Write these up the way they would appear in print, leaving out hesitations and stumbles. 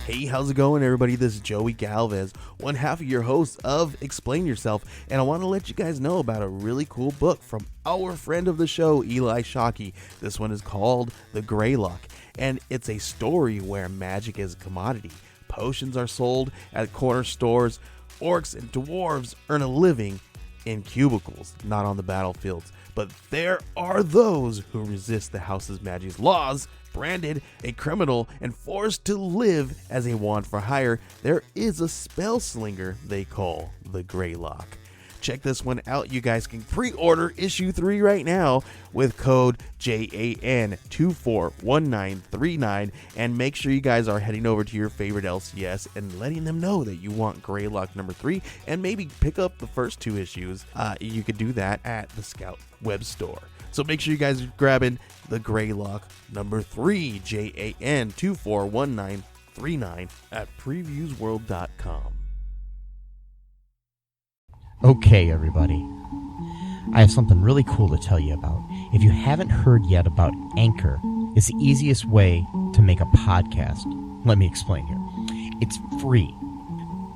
Hey, how's it going, everybody? This is Joey Galvez, one half of your host of Explain Yourself, and I want to let you guys know about a really cool book from our friend of the show, Eli Shockey. This one is called The Greylock, and it's a story where magic is a commodity. Potions are sold at corner stores. Orcs and dwarves earn a living in cubicles, not on the battlefields. But there are those who resist the house's magic's laws. Branded a criminal and forced to live as a wand for hire, there is a spell slinger they call the Greylock. Check this one out. You guys can pre-order issue 3 right now with code JAN241939, and make sure you guys are heading over to your favorite LCS and letting them know that you want Greylock number 3, and maybe pick up the first 2 issues. You could do that at the Scout web store. So make sure you guys are grabbing the Greylock number 3, JAN241939 at previewsworld.com. Okay, everybody. I have something really cool to tell you about. If you haven't heard yet about Anchor, it's the easiest way to make a podcast. Let me explain here. It's free.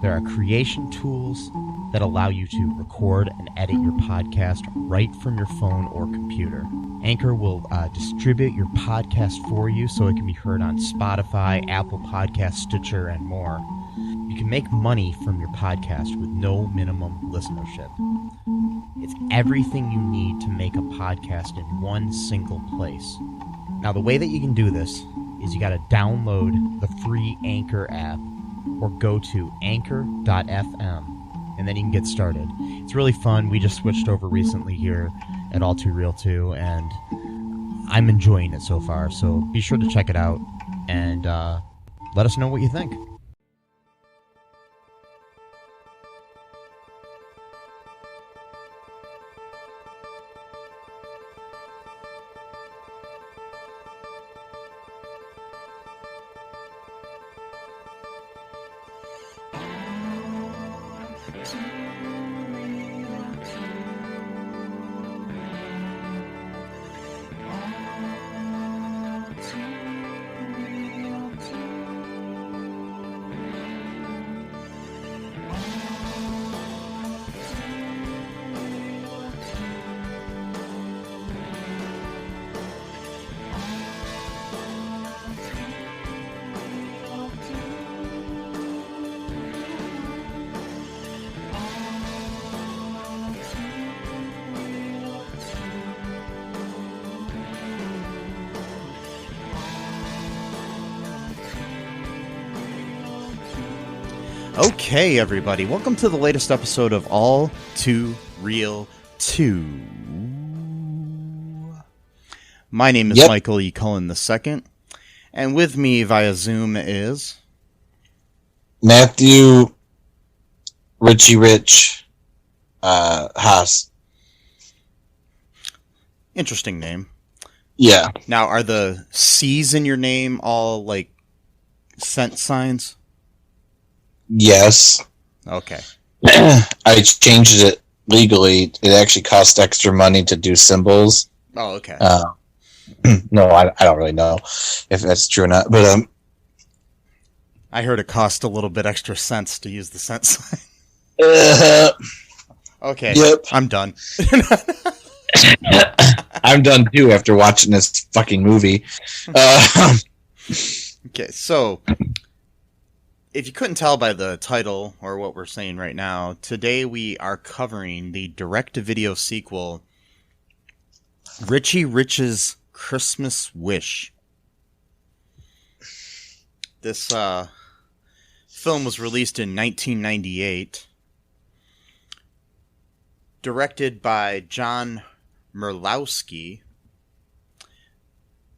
There are creation tools that allow you to record and edit your podcast right from your phone or computer. Anchor will distribute your podcast for you so it can be heard on Spotify, Apple Podcasts, Stitcher, and more. You can make money from your podcast with no minimum listenership. It's everything you need to make a podcast in one single place. Now, the way that you can do this is you got to download the free Anchor app or go to anchor.fm, and then you can get started. It's really fun. We just switched over recently here at All Too Real 2, and I'm enjoying it so far. So be sure to check it out and let us know what you think. Okay, everybody, welcome to the latest episode of All Too Real 2. My name is Michael E. Cullen II, and with me via Zoom is... Matthew Richie Rich Haas. Interesting name. Yeah. Now, are the C's in your name all, like, cent signs? Yes. Okay. I changed it legally. It actually cost extra money to do symbols. Oh, okay. No, I don't really know if that's true or not. But I heard it cost a little bit extra cents to use the cent sign. Okay. Yep. I'm done. I'm done too after watching this fucking movie. Okay, so if you couldn't tell by the title or what we're saying right now, today we are covering the direct-to-video sequel, Richie Rich's Christmas Wish. This film was released in 1998, directed by John Merlowski,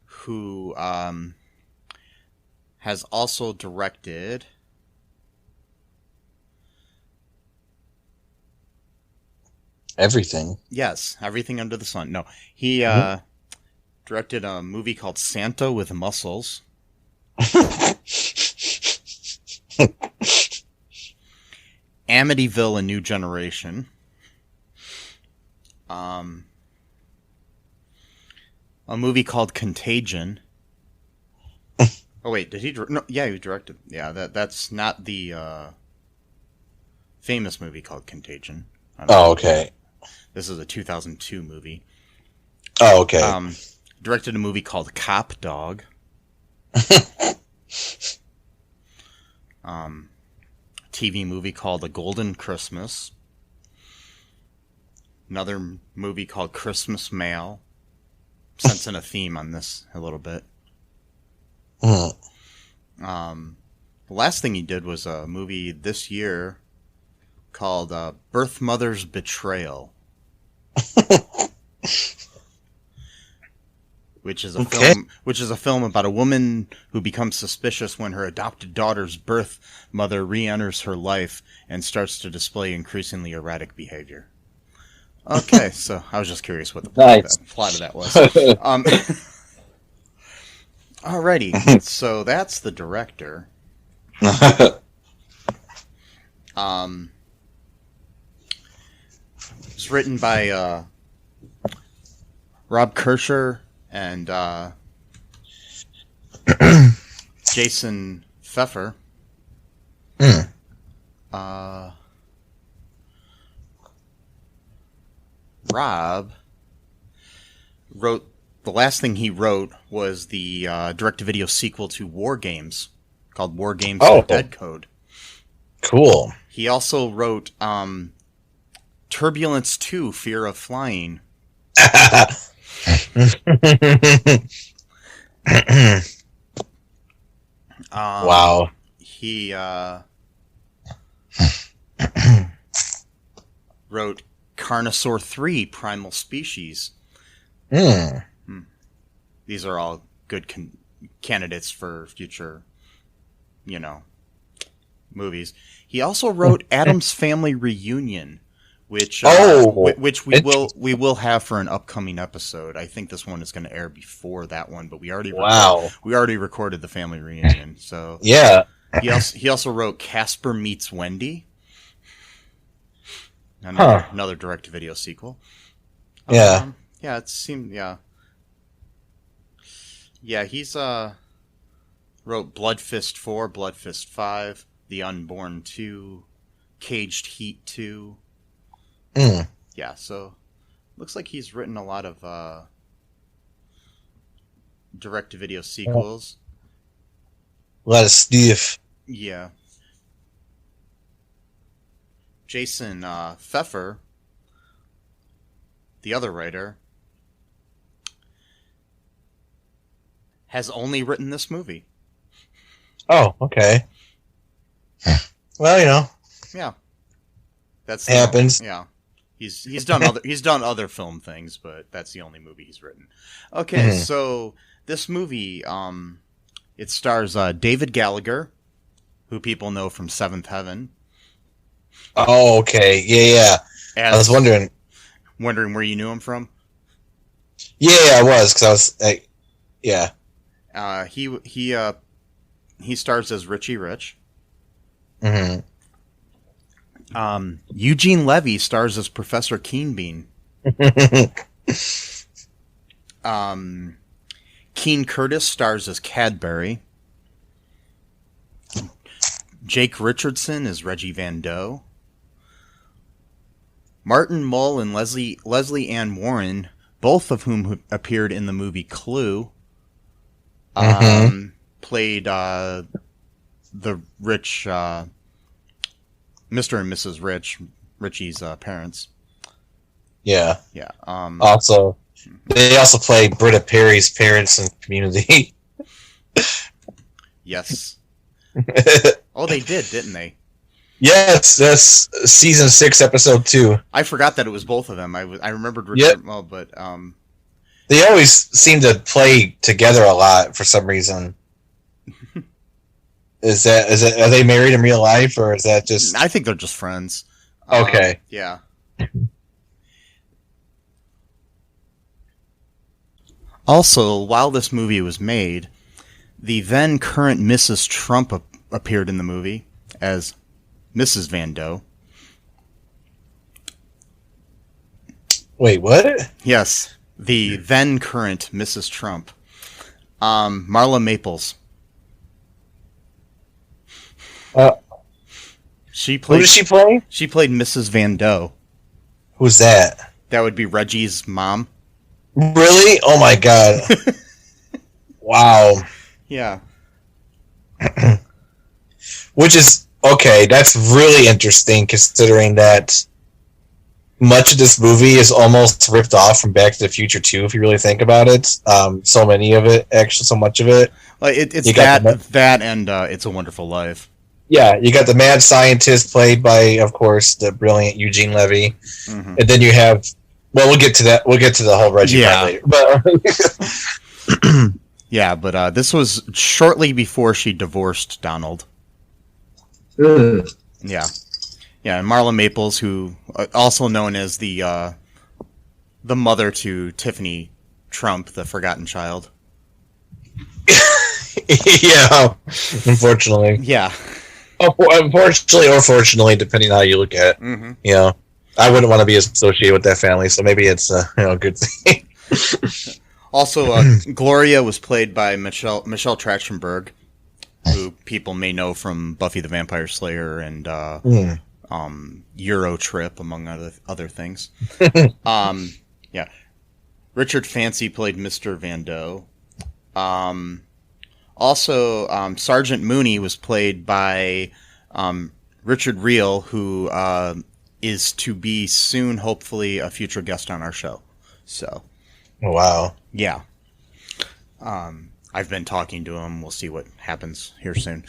who has also directed... Everything. Yes, everything under the sun. No, he directed a movie called Santa with Muscles. Amityville: A New Generation. A movie called Contagion. Oh wait, did he? No, yeah, he directed. Yeah, that's not the famous movie called Contagion. Oh, okay. This is a 2002 movie. Oh, okay. Directed a movie called Cop Dog. TV movie called A Golden Christmas. Another movie called Christmas Mail. Sensing a theme on this a little bit. The last thing he did was a movie this year called Birth Mother's Betrayal. Which is a film about a woman who becomes suspicious when her adopted daughter's birth mother re-enters her life and starts to display increasingly erratic behavior. Okay, so I was just curious what the plot of that was. Alrighty, so that's the director. It's written by Rob Kirscher and Jason Pfeffer. Rob wrote, the last thing he wrote was the direct-to-video sequel to War Games called War Games The Dead Code. Cool. He also wrote Turbulence 2, Fear of Flying. Wow. He wrote Carnosaur 3, Primal Species. These are all good candidates for future, movies. He also wrote Addams Family Reunion, which we will have for an upcoming episode. I think this one is going to air before that one, but we already recorded the Family Reunion. So yeah. He also wrote Casper Meets Wendy, another direct-to-video sequel. Yeah. It seemed he's wrote Blood Fist 4, Blood Fist 5, The Unborn 2, Caged Heat 2. Yeah, so looks like he's written a lot of direct-to-video sequels. A lot of stuff. Yeah. Jason Pfeffer, the other writer, has only written this movie. Oh, okay. Well, Yeah. That's happens. Yeah. He's done other film things, but that's the only movie he's written. Okay, so this movie it stars David Gallagher, who people know from Seventh Heaven. Oh, okay. Yeah. I was wondering where you knew him from. Yeah, I was, because I was yeah. He stars as Richie Rich. Mm-hmm. Eugene Levy stars as Professor Keenbean. Keen Curtis stars as Cadbury. Jake Richardson is Reggie Van Doe. Martin Mull and Leslie Ann Warren, both of whom appeared in the movie Clue, played the Rich, Mr. and Mrs. Rich, Richie's parents. Yeah. Yeah. They also play Britta Perry's parents in Community. Yes. Oh, they didn't they? Yes, that's season 6, episode 2. I forgot that it was both of them. I remembered Richard well, but they always seem to play together a lot for some reason. Is it? Are they married in real life, or is that just? I think they're just friends. Okay. Yeah. Also, while this movie was made, the then current Mrs. Trump appeared in the movie as Mrs. Van Doe. Wait, what? Yes, the then current Mrs. Trump. Marla Maples. She Who played. did she play? She played Mrs. Van Doe. Who's that? That would be Reggie's mom. Really? Oh my god! Wow. Yeah. Which is okay. That's really interesting, considering that much of this movie is almost ripped off from Back to the Future 2, if you really think about it. So many of it, actually, so much of it. Like it's You got that and It's a Wonderful Life. Yeah, you got the mad scientist played by, of course, the brilliant Eugene Levy, and then you have. Well, we'll get to that. We'll get to the whole Reggie part later. But yeah, but this was shortly before she divorced Donald. Yeah, and Marla Maples, who also known as the mother to Tiffany Trump, the forgotten child. yeah, unfortunately. Yeah. Unfortunately or fortunately, depending on how you look at it. You know, I wouldn't want to be associated with that family, so maybe it's a good thing. Also, Gloria was played by Michelle Trachtenberg, who people may know from Buffy the Vampire Slayer and Euro Trip, among other things. Yeah, Richard Fancy played Mr. Van Doe. Also, Sergeant Mooney was played by Richard Reel, who is to be soon, hopefully, a future guest on our show. So, Wow. Yeah. I've been talking to him. We'll see what happens here soon.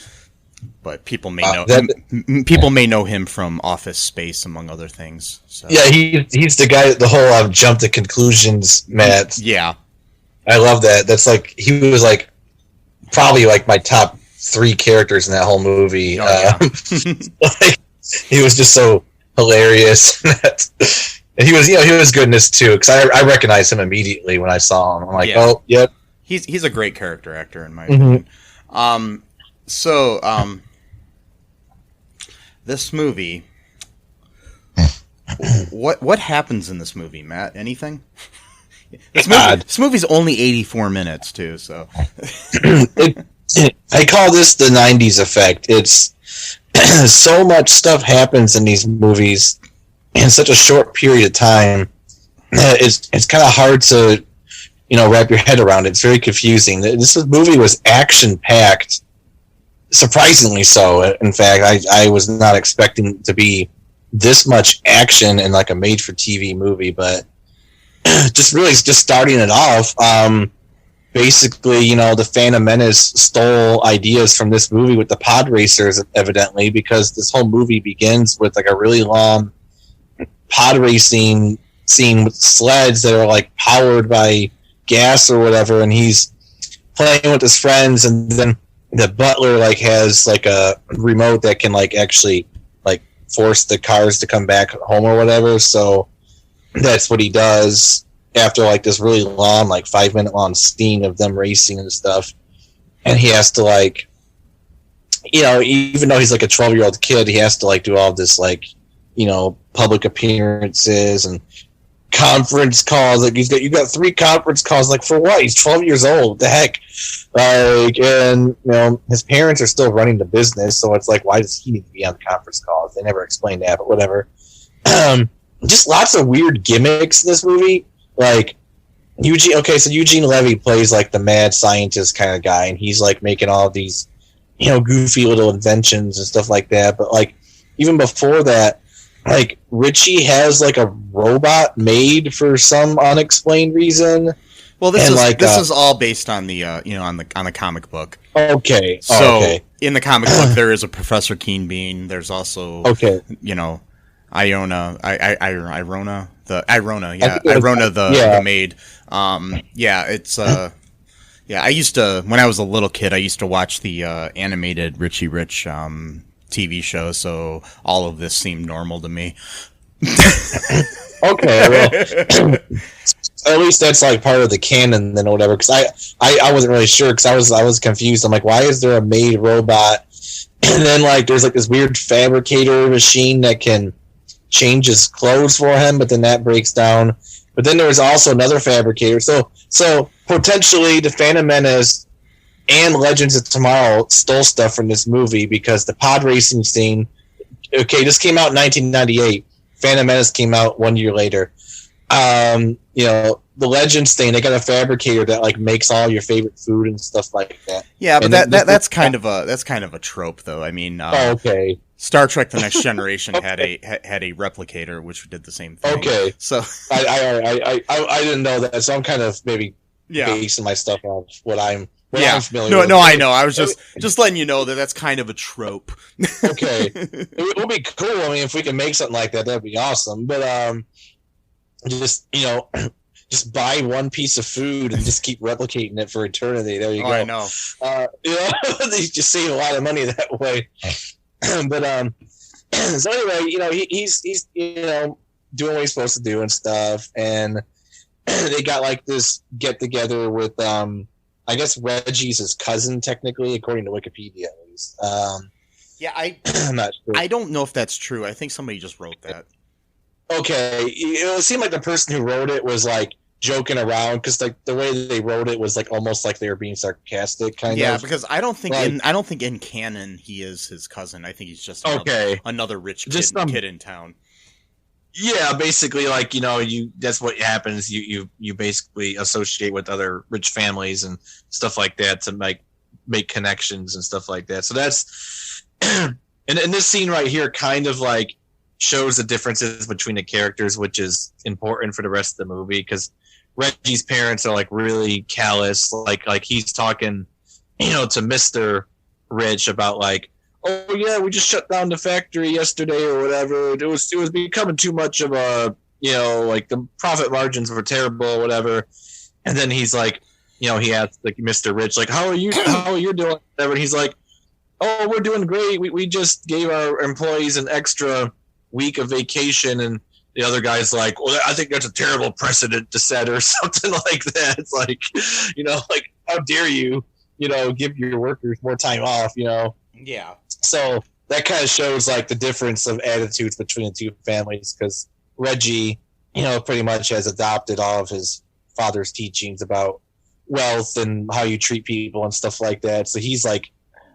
But people may know him from Office Space, among other things. So. Yeah, he's the guy. The whole jump to conclusions, Matt. Yeah, I love that. That's like he was like probably like my top 3 characters in that whole movie. Oh, yeah. Like, he was just so hilarious, and he was good in this too. Because I recognized him immediately when I saw him. I'm like, oh, yep. He's a great character actor in my opinion. This movie, what happens in this movie, Matt? Anything? This movie's only 84 minutes too, so I call this the 90s effect. It's so much stuff happens in these movies in such a short period of time. It's kind of hard to wrap your head around it. It's very confusing. This movie was action packed, surprisingly so. In fact, I was not expecting to be this much action in like a made for TV movie, but just starting it off, basically, the Phantom Menace stole ideas from this movie with the pod racers, evidently, because this whole movie begins with like a really long pod racing scene with sleds that are like powered by gas or whatever, and he's playing with his friends, and then the butler like has like a remote that can like actually like force the cars to come back home or whatever. So that's what he does after like this really long, like 5-minute long scene of them racing and stuff. And he has to like, even though he's like a 12-year-old kid, he has to like do all this like, public appearances and conference calls. Like you got 3 conference calls. Like for what? He's 12 years old. What the heck? Like, and his parents are still running the business, so it's like, why does he need to be on conference calls? They never explained that, but whatever. Just lots of weird gimmicks in this movie. Like Eugene Levy plays like the mad scientist kind of guy, and he's like making all of these, goofy little inventions and stuff like that. But like even before that, like Richie has like a robot made for some unexplained reason. Well, this is all based on the on the comic book. Okay. So in the comic book, there is a Professor Keen Bean. There's also Iona, the maid. I used to, when I was a little kid, I used to watch the animated Richie Rich TV show, so all of this seemed normal to me. Okay, well, at least that's like part of the canon then or whatever, because I wasn't really sure, because I was confused. I'm like, why is there a maid robot? And then like there's like this weird fabricator machine that can change his clothes for him, but then that breaks down. But then there was also another fabricator. So potentially the Phantom Menace and Legends of Tomorrow stole stuff from this movie because the pod racing scene. Okay, this came out in 1998. Phantom Menace came out 1 year later. The Legends thing, they got a fabricator that like makes all your favorite food and stuff like that. Yeah, but that's kind of a trope, though. I mean, okay. Star Trek: The Next Generation had a replicator which did the same thing. Okay, so I didn't know that, so I'm kind of maybe basing my stuff on what I'm familiar with. No, I know. I was just letting you know that that's kind of a trope. Okay, it would be cool. I mean, if we can make something like that, that'd be awesome. But just buy one piece of food and just keep replicating it for eternity. There you go. I know. You just save a lot of money that way. But so anyway, he's doing what he's supposed to do and stuff, and they got like this get together with I guess Reggie's his cousin technically, according to Wikipedia at least. I'm not sure. I don't know if that's true. I think somebody just wrote that. Okay, it seemed like the person who wrote it was like joking around because like the way they wrote it was like almost like they were being sarcastic, kind of. Yeah, because I don't think in canon he is his cousin. I think he's just another rich kid in town. Yeah, basically, like that's what happens. You basically associate with other rich families and stuff like that to make connections and stuff like that. So that's and this scene right here kind of like shows the differences between the characters, which is important for the rest of the movie because Reggie's parents are like really callous. Like he's talking, to Mr. Rich about like, oh yeah, we just shut down the factory yesterday or whatever. It was becoming too much of a, like the profit margins were terrible or whatever. And then he's like, he asked like Mr. Rich, like, how are you doing? Whatever. And he's like, oh, we're doing great. We just gave our employees an extra week of vacation. And the other guy's like, well, I think that's a terrible precedent to set or something like that. It's like, like, how dare you, give your workers more time off, Yeah. So that kind of shows like the difference of attitudes between the two families because Reggie, pretty much has adopted all of his father's teachings about wealth and how you treat people and stuff like that. So he's like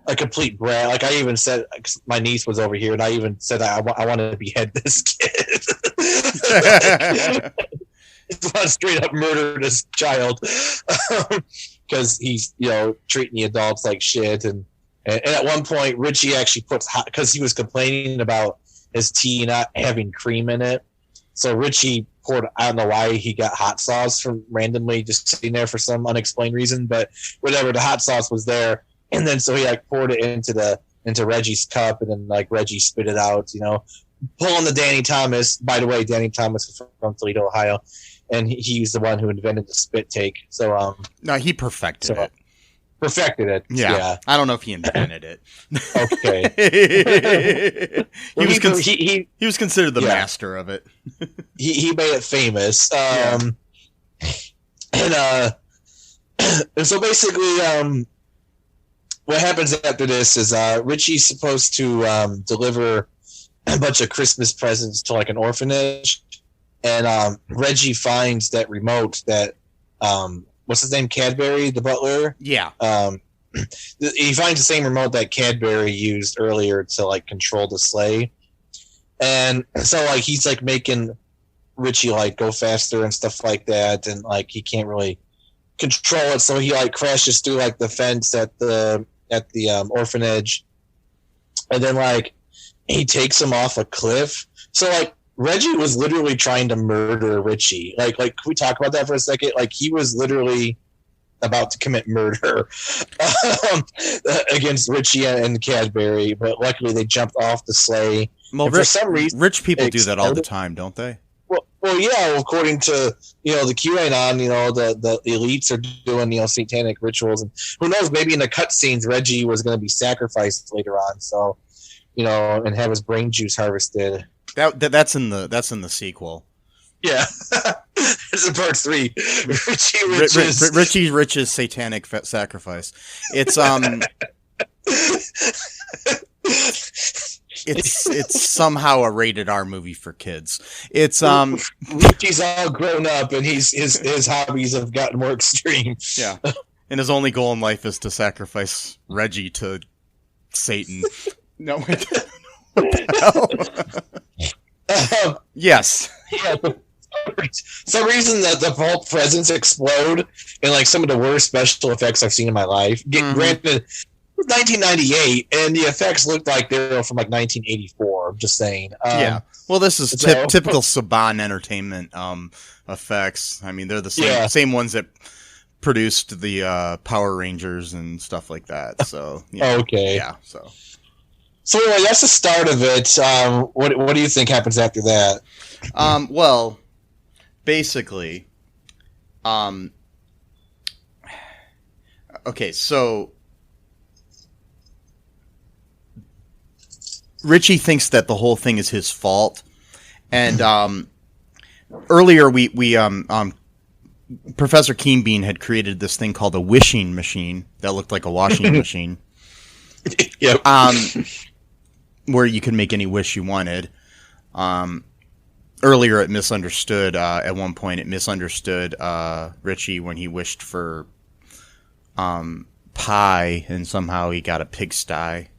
a complete brat. Like I even said, my niece was over here, and I even said I wanted to behead this kid. Just straight up murder this child because he's treating the adults like shit. And at one point, Richie actually puts hot because he was complaining about his tea not having cream in it. So Richie poured, I don't know why he got hot sauce from randomly just sitting there for some unexplained reason, but whatever, the hot sauce was there. And then so he like poured it into Reggie's cup, and then like Reggie spit it out, pulling the Danny Thomas. By the way, Danny Thomas is from Toledo, Ohio, and he's the one who invented the spit take. So no, he perfected it. Perfected it. Yeah. I don't know if he invented it. Okay. He was considered the master of it. he made it famous. And so basically, what happens after this is Richie's supposed to deliver a bunch of Christmas presents to like an orphanage, and Reggie finds that remote that what's his name, Cadbury, the butler. Yeah. He finds the same remote that Cadbury used earlier to like control the sleigh, and so like he's like making Richie like go faster and stuff like that, and like he can't really control it, so he like crashes through like the fence at the orphanage, and then like he takes him off a cliff. So like Reggie was literally trying to murder Richie. Like can we talk about that for a second? Like he was literally about to commit murder against Richie and Cadbury, but luckily they jumped off the sleigh. Well, for some reason, rich people do that all the time, don't they? Well, yeah. According to the QAnon, the elites are doing satanic rituals, and who knows? Maybe in the cutscenes, Reggie was going to be sacrificed later on. So, and have his brain juice harvested. That's in the sequel. Yeah, it's in part 3. Richie Rich's satanic sacrifice. It's It's somehow a rated R movie for kids. It's Richie's all grown up, and his hobbies have gotten more extreme. Yeah. And his only goal in life is to sacrifice Reggie to Satan. No, wait. What the hell? Yes. Yeah, for some reason that the vault presents explode in like some of the worst special effects I've seen in my life. Granted, it was 1998, and the effects looked like they were from like 1984. I'm just saying. Yeah. Well, this is typical Saban Entertainment effects. I mean, they're the same ones that produced the Power Rangers and stuff like that. So okay, yeah. So anyway, that's the start of it. What do you think happens after that? Well, basically, okay, so Richie thinks that the whole thing is his fault, and earlier we Professor Keenbean had created this thing called a wishing machine that looked like a washing machine. Yep. Where you could make any wish you wanted. Earlier it misunderstood, at one point it misunderstood Richie when he wished for pie, and somehow he got a pigsty.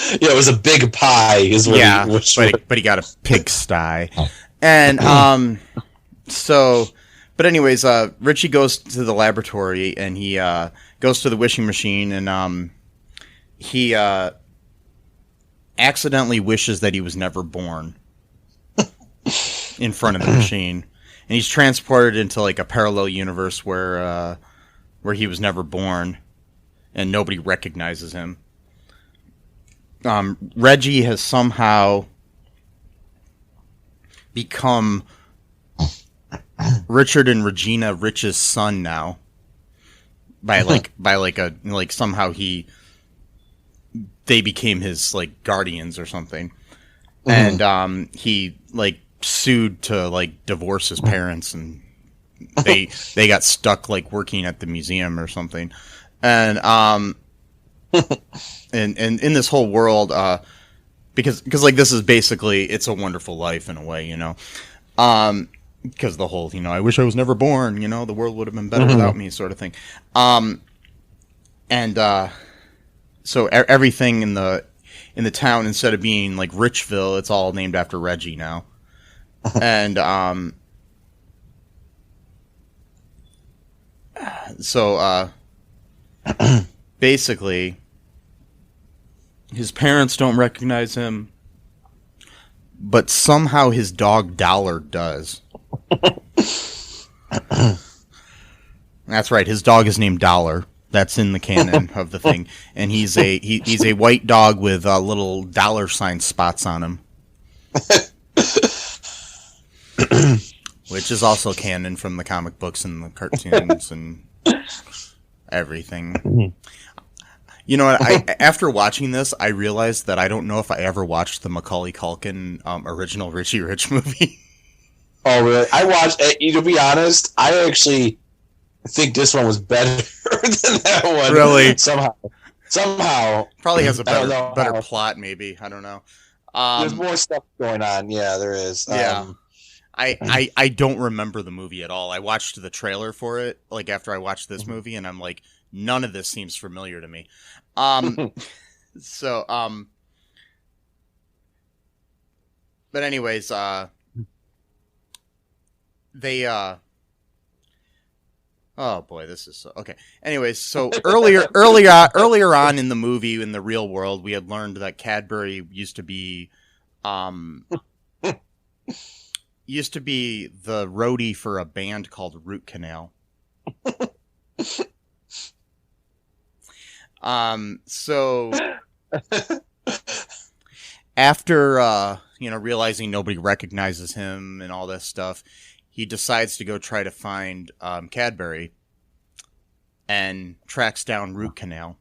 Yeah, it was a big pie is what he wished for. But he got a pigsty. And but anyways, Richie goes to the laboratory, and he goes to the wishing machine, and he accidentally wishes that he was never born in front of the machine, and he's transported into like a parallel universe where he was never born, and nobody recognizes him. Reggie has somehow become Richard and Regina Rich's son now. Somehow they became his like guardians or something. And he like sued to like divorce his parents, and they got stuck like working at the museum or something. And and in this whole world, because like this is basically It's a Wonderful Life in a way, you know. Because the whole, I wish I was never born, the world would have been better without me sort of thing. So everything in the town, instead of being like Richville, it's all named after Reggie now. And basically his parents don't recognize him, but somehow his dog Dollar does. That's right, his dog is named Dollar. That's in the canon of the thing, and he's a white dog with little dollar sign spots on him, which is also canon from the comic books and the cartoons and everything. You know what? After watching this, I realized that I don't know if I ever watched the Macaulay Culkin original Richie Rich movie. Oh, really? I watched. To be honest, I actually think this one was better than that one. Really? Somehow. Probably has a better plot, maybe. I don't know. There's more stuff going on. Yeah, there is. Yeah. I don't remember the movie at all. I watched the trailer for it, like after I watched this movie, and I'm like, none of this seems familiar to me. But anyways, they oh boy, this is so okay. Anyways, so earlier on in the movie, in the real world, we had learned that Cadbury used to be the roadie for a band called Root Canal. So after realizing nobody recognizes him and all this stuff, he decides to go try to find Cadbury and tracks down Root Canal.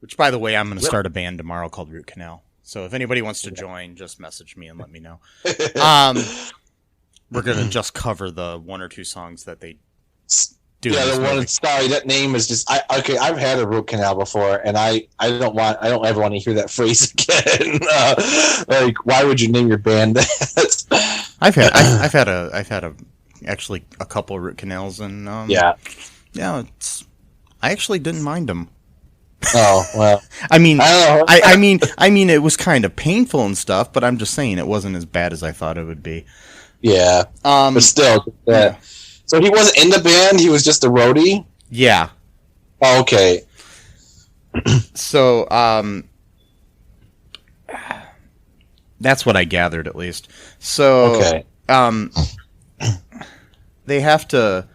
Which, by the way, I'm going to start a band tomorrow called Root Canal. So if anybody wants to join, just message me and let me know. We're going to just cover the one or two songs that they do. Yeah, the one. Sorry, that name is just. I've had a root canal before, and I don't ever want to hear that phrase again. Like, why would you name your band that? I've had a actually a couple of root canals, and Yeah. I actually didn't mind them. Oh well. I mean, I don't know. I mean, it was kind of painful and stuff, but I'm just saying it wasn't as bad as I thought it would be. Yeah. But still, yeah. So he wasn't in the band. He was just a roadie. Yeah. Oh, okay. So, that's what I gathered, at least. So, Okay. They have to.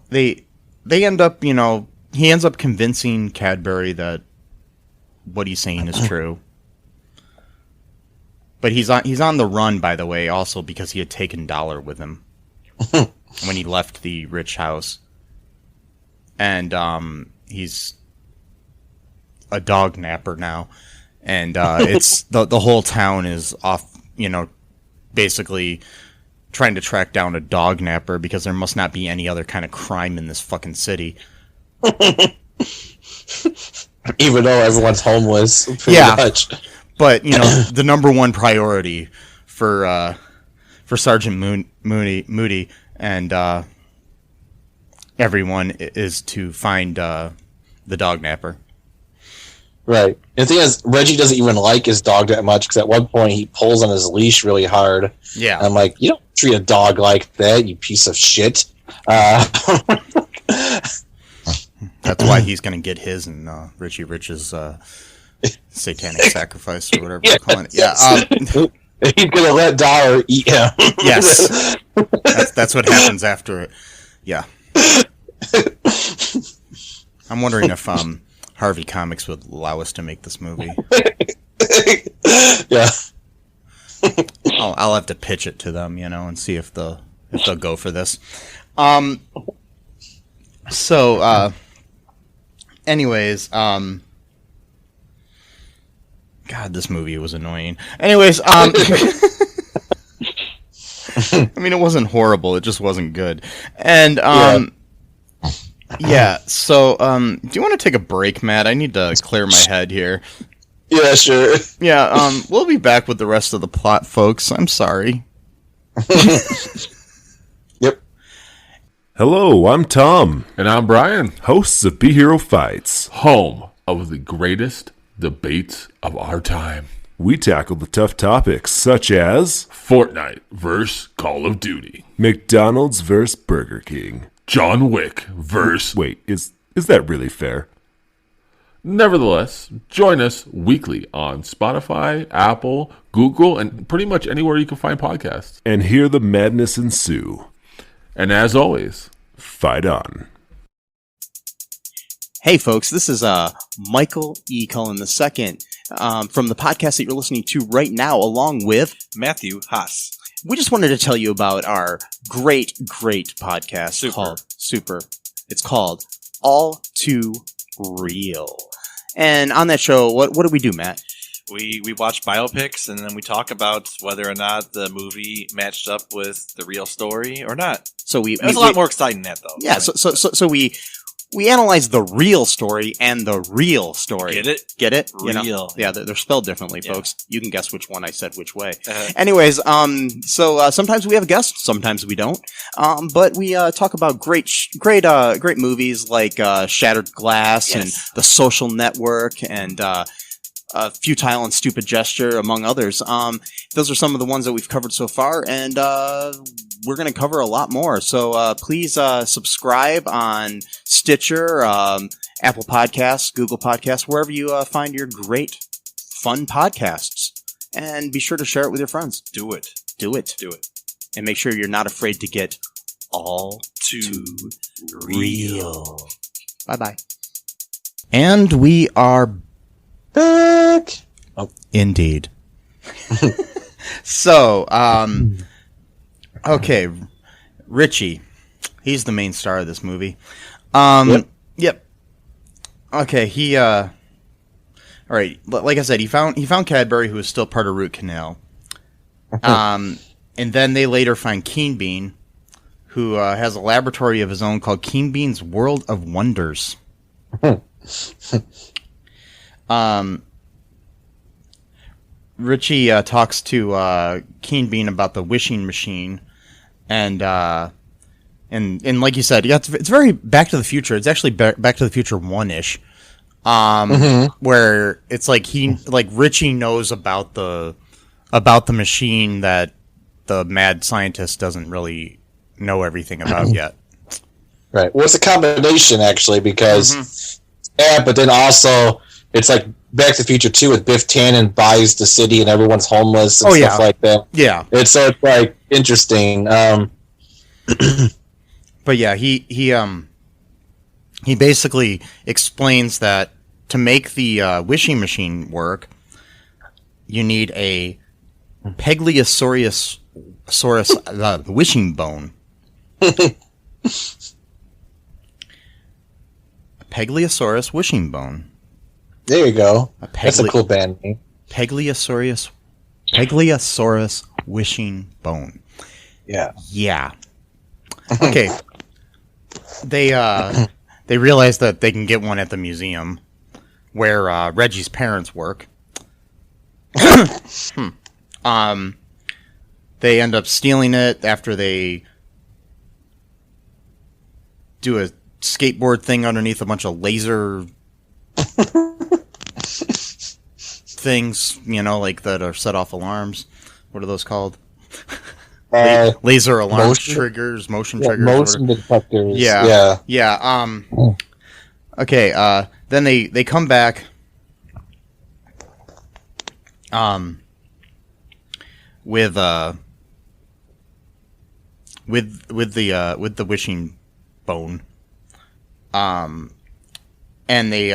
They end up, he ends up convincing Cadbury that what he's saying is true. But he's on the run, by the way, also because he had taken Dollar with him when he left the rich house. And he's a dog napper now. And it's the whole town is off, basically trying to track down a dog napper because there must not be any other kind of crime in this fucking city. Even though everyone's homeless, pretty much. But the number one priority for Sergeant Moody and everyone is to find the dog napper. Right. And the thing is, Reggie doesn't even like his dog that much because at one point he pulls on his leash really hard. Yeah. And I'm like, you don't treat a dog like that, you piece of shit. That's why he's going to get his and Richie Rich's satanic sacrifice or whatever they're calling it. Yeah. He's going to let Dollar eat him. Yes. That's what happens after it. Yeah. I'm wondering if Harvey Comics would allow us to make this movie. Yeah. I'll have to pitch it to them, and see if they'll go for this. So, anyways, God, this movie was annoying. Anyways, I mean, it wasn't horrible. It just wasn't good. And, yeah, so, do you want to take a break, Matt? I need to clear my head here. Yeah, sure. Yeah, we'll be back with the rest of the plot, folks. I'm sorry. Yep. Hello, I'm Tom, And I'm Brian, hosts of Be Hero Fights. home of the greatest debates of our time. We tackle the tough topics such as Fortnite versus Call of Duty. McDonald's vs. Burger King. John Wick versus... Wait, is that really fair? Nevertheless, join us weekly on Spotify, Apple, Google, and pretty much anywhere you can find podcasts. And hear the madness ensue. And as always, Fight on. Hey, folks, this is Michael E. Cullen II from the podcast that you're listening to right now, along with Matthew Haas. We just wanted to tell you about our great podcast Super. called Super. It's called All Too Real. And on that show, what do we do, Matt? We watch biopics and then we talk about whether or not the movie matched up with the real story or not. So It was a lot more exciting than that, though. Yeah, so we analyze the real story and the real story. Get it? Get it? Real. Yeah, they're spelled differently, Yeah. folks. You can guess which one I said which way. Uh-huh. Anyways, so sometimes we have guests, sometimes we don't. But we talk about great movies like Shattered Glass and The Social Network and Futile and Stupid Gesture, among others. Those are some of the ones that we've covered so far, and we're going to cover a lot more. So please subscribe on Stitcher, Apple Podcasts, Google Podcasts, wherever you find your great, fun podcasts. And be sure to share it with your friends. Do it. Do it. Do it. And make sure you're not afraid to get all too real. Bye-bye. And we are Back. indeed. So, okay, Richie, he's the main star of this movie. Yep. Okay, he all right, like I said, he found Cadbury, who was still part of Root Canal. And then they later find Keen Bean, who has a laboratory of his own called Keen Bean's World of Wonders. Richie talks to Keen Bean about the wishing machine, and like you said, yeah, it's very Back to the Future. It's actually Back to the Future 1-ish, where it's like Richie knows about the machine that the mad scientist doesn't really know everything about yet. Right. Well, it's a combination actually because but then also it's like Back to the Future 2 with Biff Tannen buys the city and everyone's homeless and stuff like that. Yeah. It's like interesting. But yeah, he basically explains that to make the wishing machine work, you need a Pegliosaurus wishing bone. Pegliosaurus wishing bone. There you go. That's a cool band name. Pegliosaurus wishing bone. Yeah. Yeah. Okay. They realize that they can get one at the museum where Reggie's parents work. They end up stealing it after they do a skateboard thing underneath a bunch of laser things, like that are set off alarms. What are those called? Laser alarm triggers, motion triggers. Motion detectors. Yeah. Okay. Then they come back. With the wishing bone. And they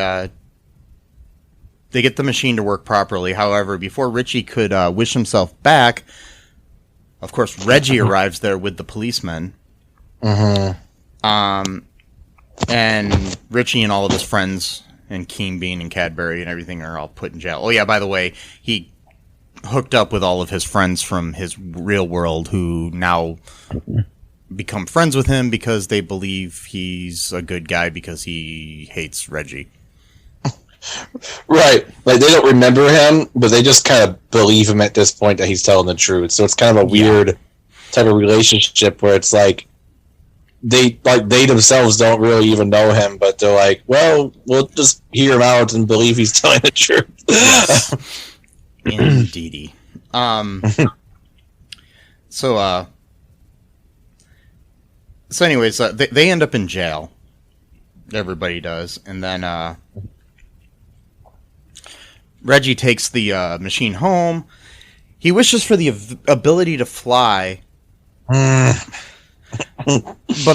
get the machine to work properly. However, before Richie could wish himself back, of course, Reggie arrives there with the policemen. And Richie and all of his friends and Keenbean and Cadbury and everything are all put in jail. Oh yeah, by the way, he hooked up with all of his friends from his real world who now become friends with him because they believe he's a good guy because he hates Reggie. Right. Like, they don't remember him, but they just kind of believe him at this point that he's telling the truth. So it's kind of a weird type of relationship where it's like they themselves don't really even know him, but they're like, well, we'll just hear him out and believe he's telling the truth. Yes. Indeedy. So anyways, they end up in jail. Everybody does. And then Reggie takes the machine home. He wishes for the ability to fly. But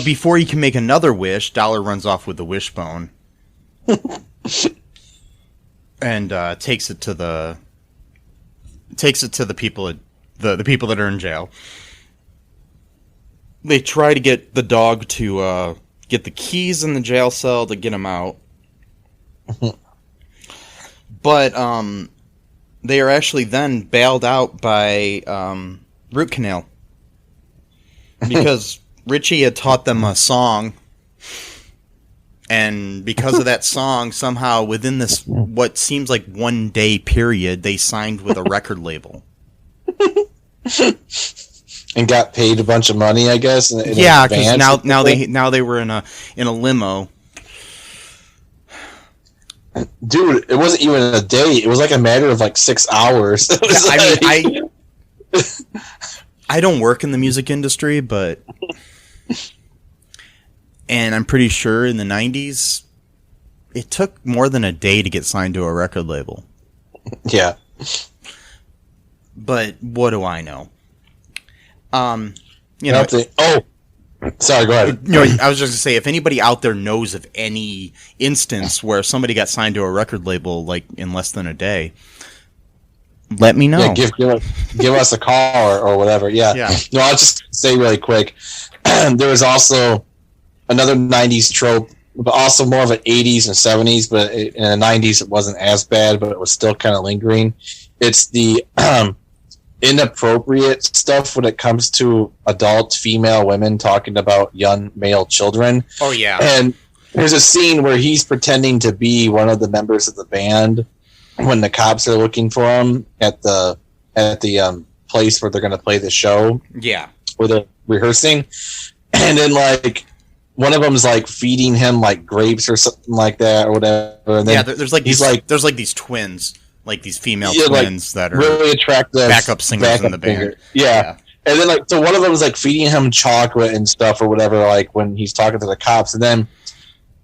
before he can make another wish, Dollar runs off with the wishbone. And takes it to the people, the people that are in jail. They try to get the dog to get the keys in the jail cell to get him out. But they are actually then bailed out by root canal. Because Richie had taught them a song. And because of that song, somehow within this, what seems like 1 day period, they signed with a record label. And got paid a bunch of money, I guess. Yeah, because now they were in a limo. Dude, it wasn't even a day. It was like a matter of like 6 hours. I don't work in the music industry, but. And I'm pretty sure in the 90s, it took more than a day to get signed to a record label. Yeah. But what do I know? Sorry, go ahead. I was just going to say, if anybody out there knows of any instance where somebody got signed to a record label like in less than a day, let me know. Yeah, give us a call or whatever. Yeah. No, I'll just say really quick. There was also another 90s trope, but also more of an 80s and 70s, but in the 90s it wasn't as bad, but it was still kind of lingering. It's the inappropriate stuff when it comes to adult female women talking about young male children. Oh, yeah. And there's a scene where he's pretending to be one of the members of the band when the cops are looking for him at the place where they're going to play the show. Yeah. Where rehearsing, and then like one of them's like feeding him like grapes or something like that or whatever. And then there's like these twins, like these female twins that are really attractive backup singers in the band. Yeah. And then like so one of them was like feeding him chocolate and stuff or whatever, like when he's talking to the cops, and then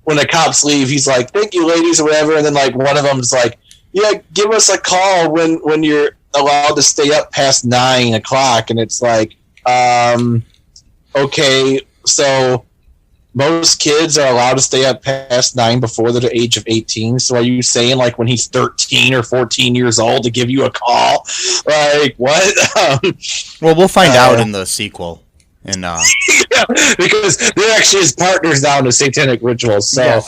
when the cops leave, he's like, "Thank you, ladies," or whatever, and then like one of them's like, "Yeah, give us a call when you're allowed to stay up past 9 o'clock," and it's like, okay, so most kids are allowed to stay up past 9 before they're the age of 18. So are you saying like when he's 13 or 14 years old to give you a call? Like what? Well, we'll find out in the sequel. And yeah, because they're actually his partners now in the satanic rituals. So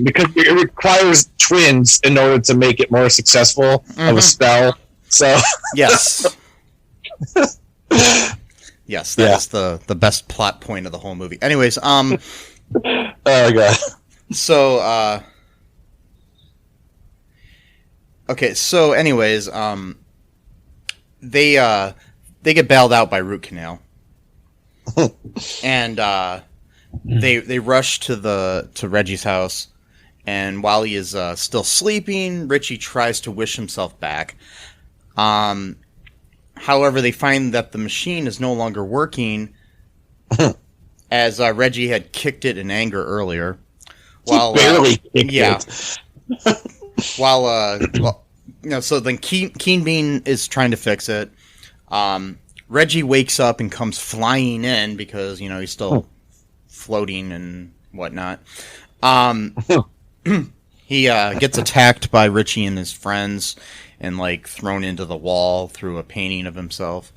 because it requires twins in order to make it more successful of a spell. So yes. Yes, that is the best plot point of the whole movie. Anyways, oh god. So okay, so anyways, they get bailed out by root canal. And they rush to Reggie's house, and while he is still sleeping, Richie tries to wish himself back. However, they find that the machine is no longer working, as Reggie had kicked it in anger earlier. While barely kicked it. So then Keen Bean is trying to fix it. Reggie wakes up and comes flying in because he's still floating and whatnot. He gets attacked by Richie and his friends, and like thrown into the wall through a painting of himself.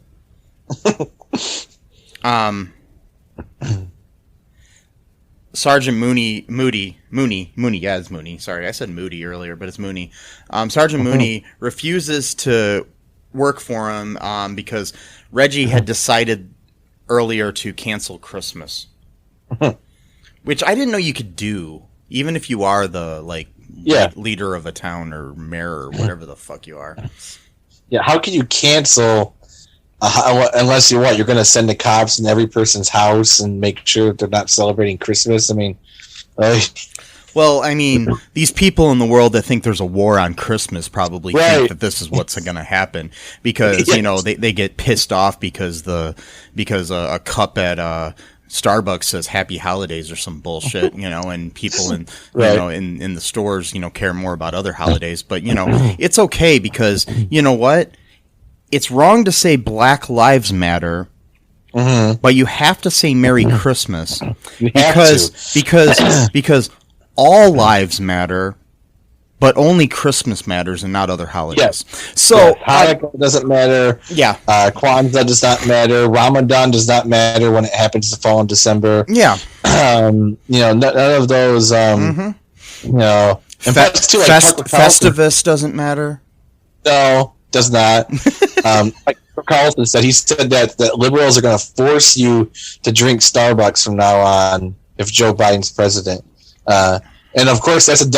Sergeant Mooney. Yeah, it's Mooney. Sorry, I said Moody earlier, but it's Mooney. Sergeant Mooney refuses to work for him because Reggie had decided earlier to cancel Christmas, which I didn't know you could do, even if you are the leader of a town or mayor or whatever the fuck you are. Yeah, how can you cancel unless you're going to send the cops in every person's house and make sure they're not celebrating Christmas? I mean, well, I mean, these people in the world that think there's a war on Christmas probably think that this is what's going to happen because they get pissed off because a cup at Starbucks says Happy Holidays or some bullshit, and people in in the stores, care more about other holidays. But it's okay because you know what? It's wrong to say Black Lives Matter, but you have to say Merry Christmas because all lives matter, but only Christmas matters and not other holidays. Yes. So Hanukkah doesn't matter. Yeah. Kwanzaa does not matter. Ramadan does not matter when it happens to fall in December. Yeah. None of those. And plus too, Festivus doesn't matter. No, does not. Like Carlson said, he said that liberals are going to force you to drink Starbucks from now on if Joe Biden's president. And of course, that's a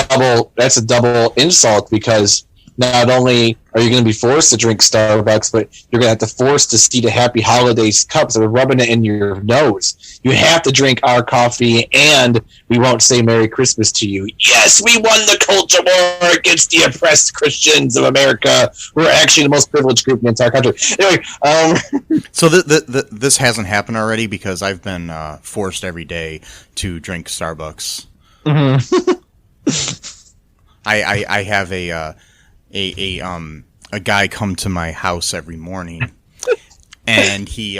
double insult because not only are you going to be forced to drink Starbucks, but you're going to have to force to see the Happy Holidays cups that are rubbing it in your nose. You have to drink our coffee, and we won't say Merry Christmas to you. Yes, we won the culture war against the oppressed Christians of America. We're actually the most privileged group in the entire country. Anyway, so this hasn't happened already because I've been forced every day to drink Starbucks. Mm-hmm. I have a guy come to my house every morning, and he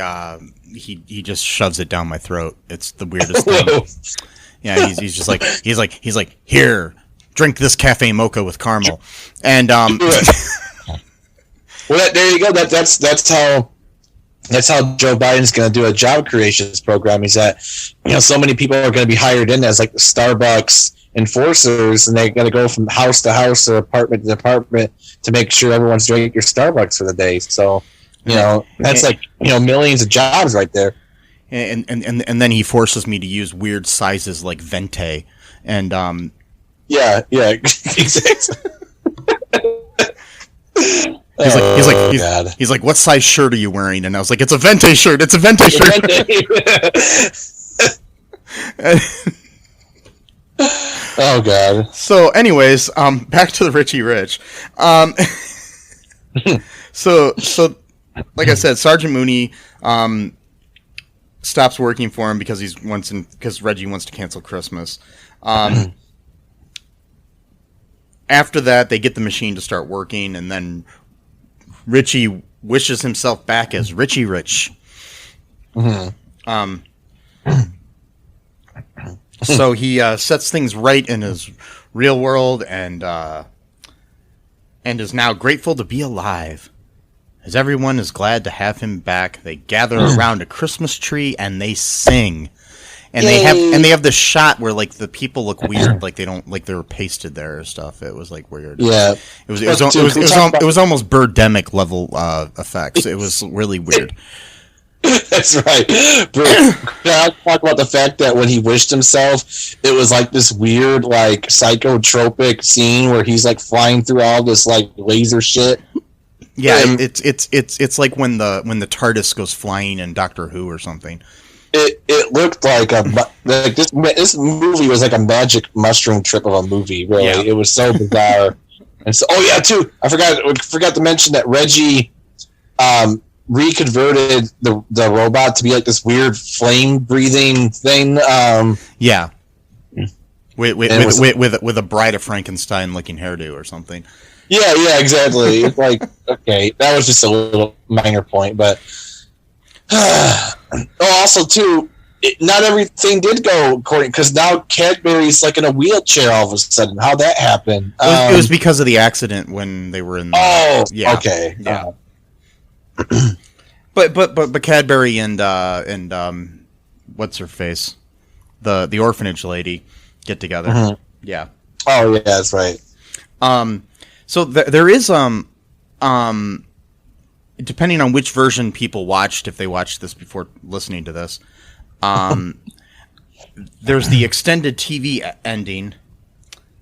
just shoves it down my throat. It's the weirdest thing. Yeah, he's just like here, drink this cafe mocha with caramel, and well, there you go. That's how Joe Biden's going to do a job creations program. Is that so many people are going to be hired in as like the Starbucks enforcers, and they got to go from house to house or apartment to apartment to make sure everyone's drinking your Starbucks for the day. So that's millions of jobs right there. And then he forces me to use weird sizes like Venti, and yeah, exactly. He's like, what size shirt are you wearing? And I was like, it's a Vente shirt. It's a Vente shirt. Oh God. So, anyways, back to the Richie Rich. So, like I said, Sergeant Mooney stops working for him because because Reggie wants to cancel Christmas. After that, they get the machine to start working, and then Richie wishes himself back as Richie Rich. So he sets things right in his real world, and is now grateful to be alive. As everyone is glad to have him back, they gather around a Christmas tree and they sing. And they have this shot where like the people look weird, like they were pasted there or stuff. It was like weird. Yeah, it was almost Birdemic level effects. It was really weird. That's right. I'll talk about the fact that when he wished himself, it was like this weird, like psychotropic scene where he's like flying through all this like laser shit. Yeah, it's like when the TARDIS goes flying in Doctor Who or something. It looked like this movie was like a magic mushroom trip of a movie. Really, yeah. It was so bizarre. And so, too, I forgot to mention that Reggie reconverted the robot to be like this weird flame breathing thing. Yeah, with a Bride of Frankenstein looking hairdo or something. Yeah, exactly. It's like, okay, that was just a little minor point, but also too, not everything did go according, because now Cadbury's like in a wheelchair all of a sudden. How'd that happen? It was because of the accident when they were in. Okay, yeah. But Cadbury and what's her face, the orphanage lady, get together. Mm-hmm. Yeah. Oh yeah, that's right. So there is depending on which version people watched, if they watched this before listening to this, there's the extended TV ending,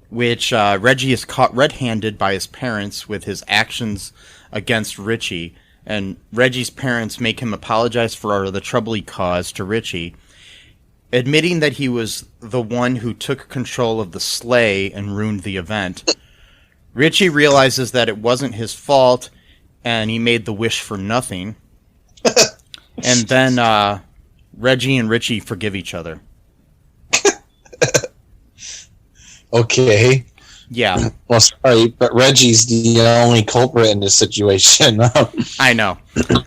which Reggie is caught red-handed by his parents with his actions against Richie, and Reggie's parents make him apologize for the trouble he caused to Richie, admitting that he was the one who took control of the sleigh and ruined the event. Richie realizes that it wasn't his fault, and he made the wish for nothing. And then Reggie and Richie forgive each other. Okay. Yeah. Well, sorry, but Reggie's the only culprit in this situation. I know.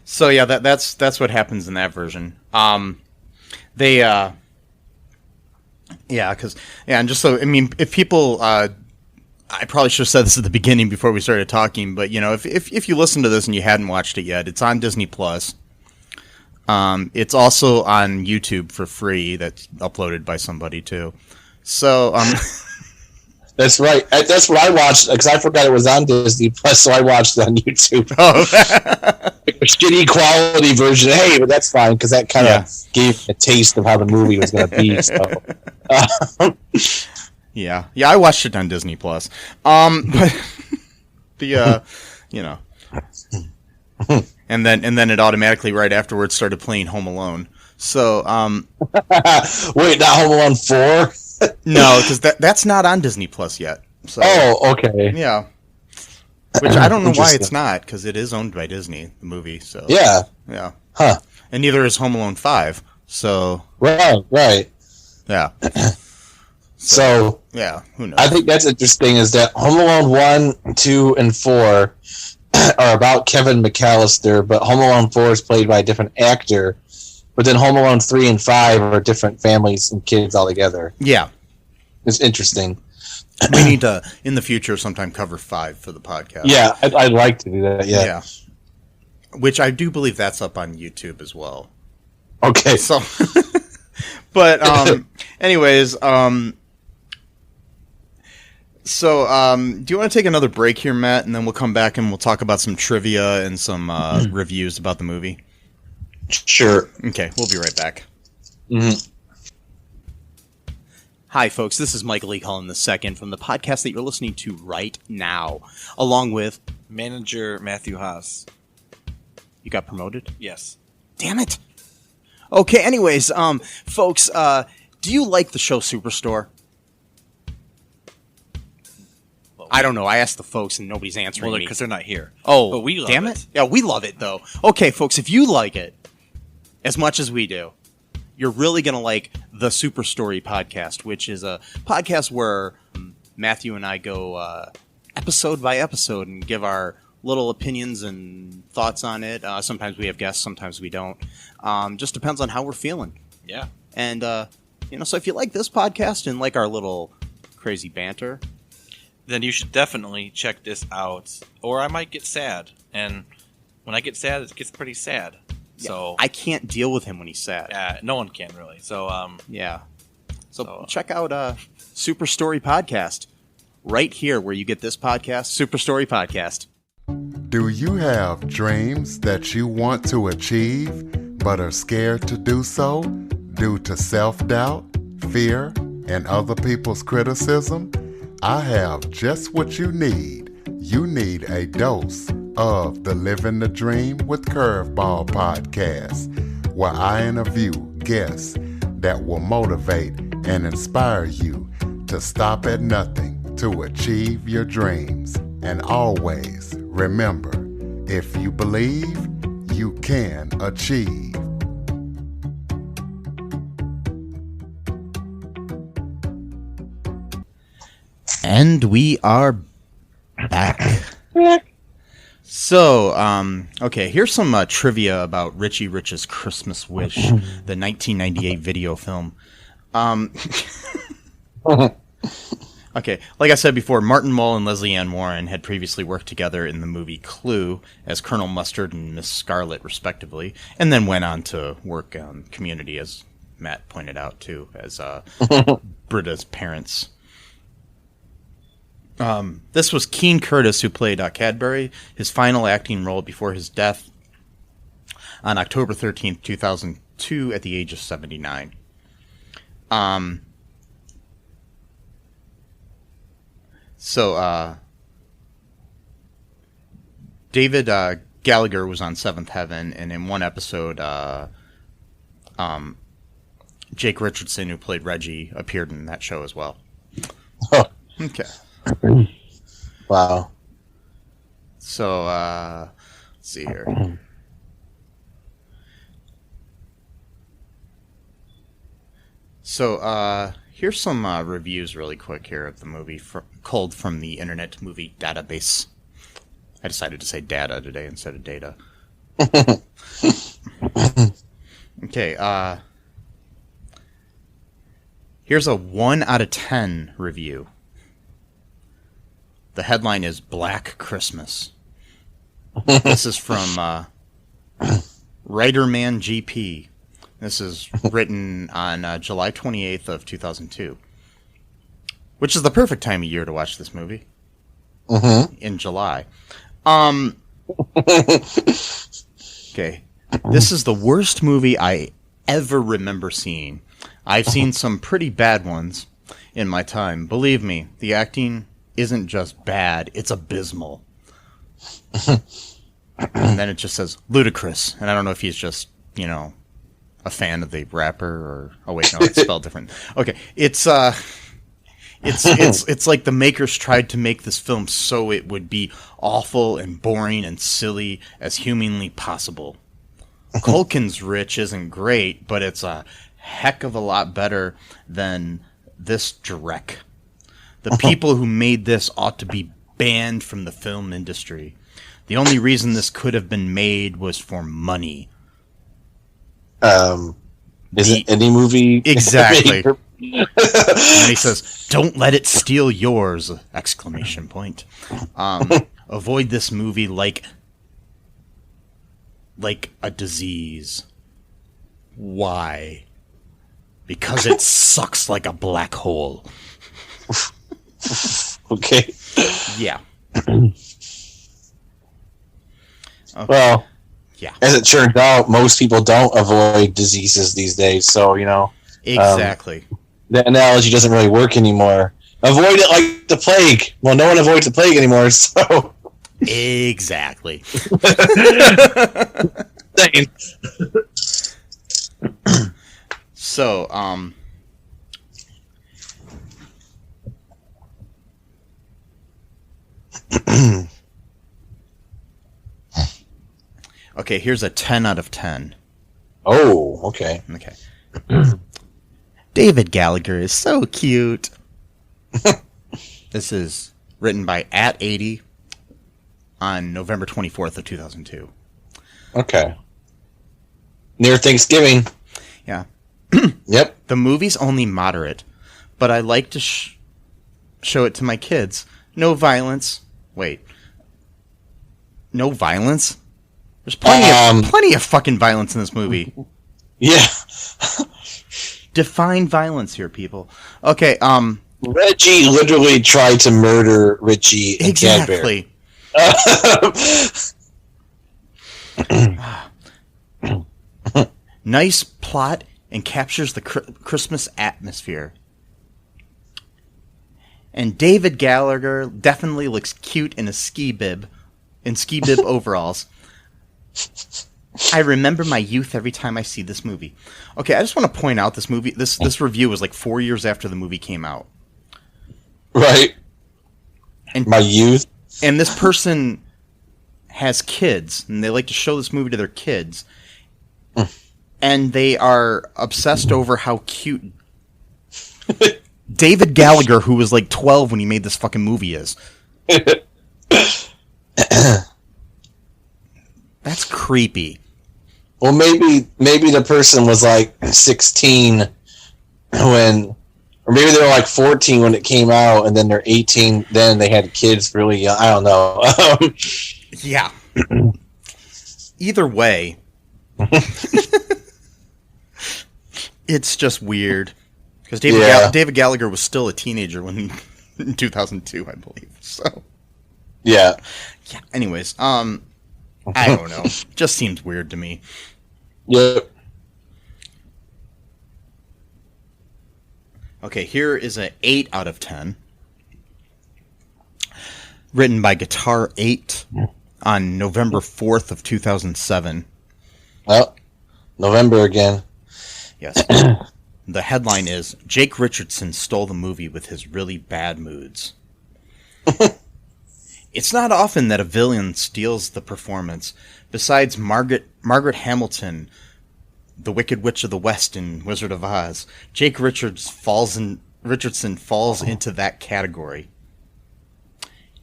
So yeah, that's what happens in that version. And just so, I mean, if people, I probably should have said this at the beginning before we started talking, but you know, if you listen to this and you hadn't watched it yet, it's on Disney Plus. It's also on YouTube for free. That's uploaded by somebody too. So, that's right. That's what I watched, because I forgot it was on Disney Plus, so I watched it on YouTube. Oh. Like a shitty quality version. Hey, but that's fine, because that kind of gave me a taste of how the movie was going to be. So. Yeah, I watched it on Disney Plus. But the you know, and then it automatically right afterwards started playing Home Alone. So wait, not Home Alone 4? No, because that's not on Disney Plus yet. So, oh, okay. Yeah. Which I don't know why it's not, because it is owned by Disney, the movie. So yeah. Huh. And neither is Home Alone 5. So right. Yeah. So yeah, who knows? I think that's interesting, is that Home Alone 1, 2, and 4 are about Kevin McAllister, but Home Alone 4 is played by a different actor. But then Home Alone 3 and 5 are different families and kids all together. Yeah. It's interesting. We need to, in the future, sometime cover 5 for the podcast. Yeah, I'd like to do that, yeah. Which I do believe that's up on YouTube as well. Okay. So, but, anyways, do you want to take another break here, Matt? And then we'll come back and we'll talk about some trivia and some reviews about the movie. Sure. Okay, we'll be right back. Mm-hmm. Hi, folks. This is Michael E. Cullen II from the podcast that you're listening to right now, along with Manager Matthew Haas. You got promoted? Yes. Damn it. Okay, anyways, folks, do you like the show Superstore? Well, I don't know. I asked the folks and nobody's answering me. because they're not here. Oh, but we love damn it. Yeah, we love it, though. Okay, folks, if you like it as much as we do, you're really going to like the Super Story podcast, which is a podcast where Matthew and I go episode by episode and give our little opinions and thoughts on it. Sometimes we have guests, sometimes we don't. Just depends on how we're feeling. Yeah. And, so if you like this podcast and like our little crazy banter, then you should definitely check this out. Or I might get sad. And when I get sad, it gets pretty sad. yeah, So I can't deal with him when he's sad. no one can really. So Yeah. So check out Super Story Podcast right here where you get this podcast, Super Story Podcast. Do you have dreams that you want to achieve but are scared to do so due to self-doubt, fear, and other people's criticism? I have just what you need. You need a dose of the Living the Dream with Curveball podcast, where I interview guests that will motivate and inspire you to stop at nothing to achieve your dreams. And always remember, if you believe, you can achieve. And we are back. So, okay, here's some trivia about Richie Rich's Christmas Wish, the 1998 video film. Okay, like I said before, Martin Mull and Leslie Ann Warren had previously worked together in the movie Clue as Colonel Mustard and Miss Scarlet, respectively, and then went on to work on Community, as Matt pointed out, too, as Britta's parents. This was Keen Curtis who played Cadbury, his final acting role before his death on October 13th, 2002, at the age of 79. David Gallagher was on Seventh Heaven, and in one episode, Jake Richardson, who played Reggie, appeared in that show as well. Oh. Okay. Wow. So, let's see here. So, here's some reviews really quick here of the movie, culled from the Internet Movie Database. I decided to say data today instead of data. Okay, here's a 1 out of 10 review. The headline is Black Christmas. This is from Writerman GP. This is written on July 28th of 2002, which is the perfect time of year to watch this movie. In July. Okay. This is the worst movie I ever remember seeing. I've seen some pretty bad ones in my time. Believe me, the acting isn't just bad, it's abysmal. And then it just says ludicrous. And I don't know if he's just, a fan of the rapper or... Oh, wait, no, it's spelled different. Okay, it's like the makers tried to make this film so it would be awful and boring and silly as humanly possible. Culkin's Rich isn't great, but it's a heck of a lot better than this dreck. The people who made this ought to be banned from the film industry. The only reason this could have been made was for money. Isn't any movie... Exactly. And he says, "Don't let it steal yours!" Exclamation point. Avoid this movie like a disease. Why? Because it sucks like a black hole. Okay. Yeah. Okay. Well, yeah. As it turns out, most people don't avoid diseases these days, so, Exactly. The analogy doesn't really work anymore. Avoid it like the plague. Well, no one avoids the plague anymore, so... Exactly. Same. So, okay, here's a 10 out of 10. Oh, okay. Okay. David Gallagher is so cute. This is written by @80 on November 24th of 2002. Okay. Near Thanksgiving. Yeah. Yep. The movie's only moderate, but I like to show it to my kids. No violence. Wait. No violence? There's plenty of fucking violence in this movie. Yeah. Define violence here, people. Okay, Reggie literally tried to murder Richie and Cadbury. Exactly. Nice plot and captures the Christmas atmosphere. And David Gallagher definitely looks cute in a ski bib overalls. I remember my youth every time I see this movie. Okay, I just want to point out this movie. This review was like 4 years after the movie came out. Right. And my youth. And this person has kids, and they like to show this movie to their kids. And they are obsessed over how cute David Gallagher, who was like 12 when he made this fucking movie, is. That's creepy. Well, maybe the person was like 16 when, or maybe they were like 14 when it came out, and then they're 18. Then they had kids really young. I don't know. Yeah. Either way, it's just weird because David Gallagher was still a teenager when in 2002, I believe. So yeah. Anyways, I don't know. Just seems weird to me. Yep. Okay, here is an 8 out of 10. Written by Guitar 8 on November 4th of 2007. Oh, November again. Yes. The headline is, Jake Richardson stole the movie with his really bad moods. It's not often that a villain steals the performance. Besides Margaret Hamilton, the Wicked Witch of the West in Wizard of Oz, Jake Richardson falls into that category.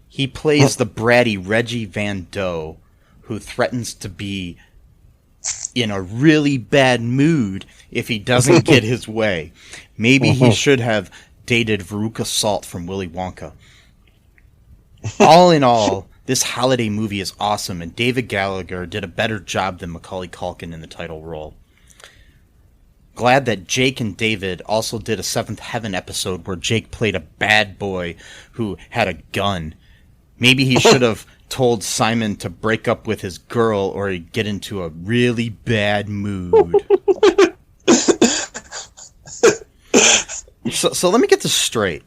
He plays the bratty Reggie Van Doe, who threatens to be in a really bad mood if he doesn't get his way. Maybe he should have dated Veruca Salt from Willy Wonka. All in all, this holiday movie is awesome, and David Gallagher did a better job than Macaulay Culkin in the title role. Glad that Jake and David also did a Seventh Heaven episode where Jake played a bad boy who had a gun. Maybe he should have told Simon to break up with his girl or he'd get into a really bad mood. So let me get this straight.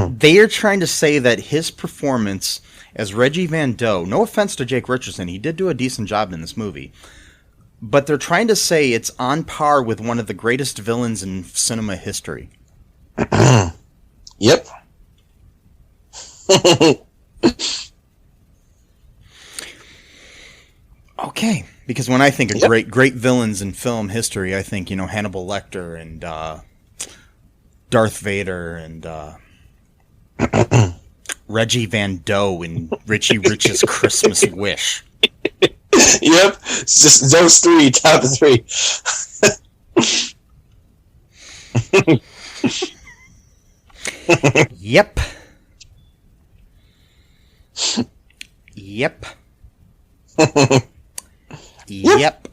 They are trying to say that his performance as Reggie Van Doe, no offense to Jake Richardson, he did do a decent job in this movie, but they're trying to say it's on par with one of the greatest villains in cinema history. Yep. Okay, because when I think of great villains in film history, I think, Hannibal Lecter and Darth Vader and Reggie Van Doe in Richie Rich's Christmas Wish. Yep, it's just those three, top of three. Yep. Yep. Yep.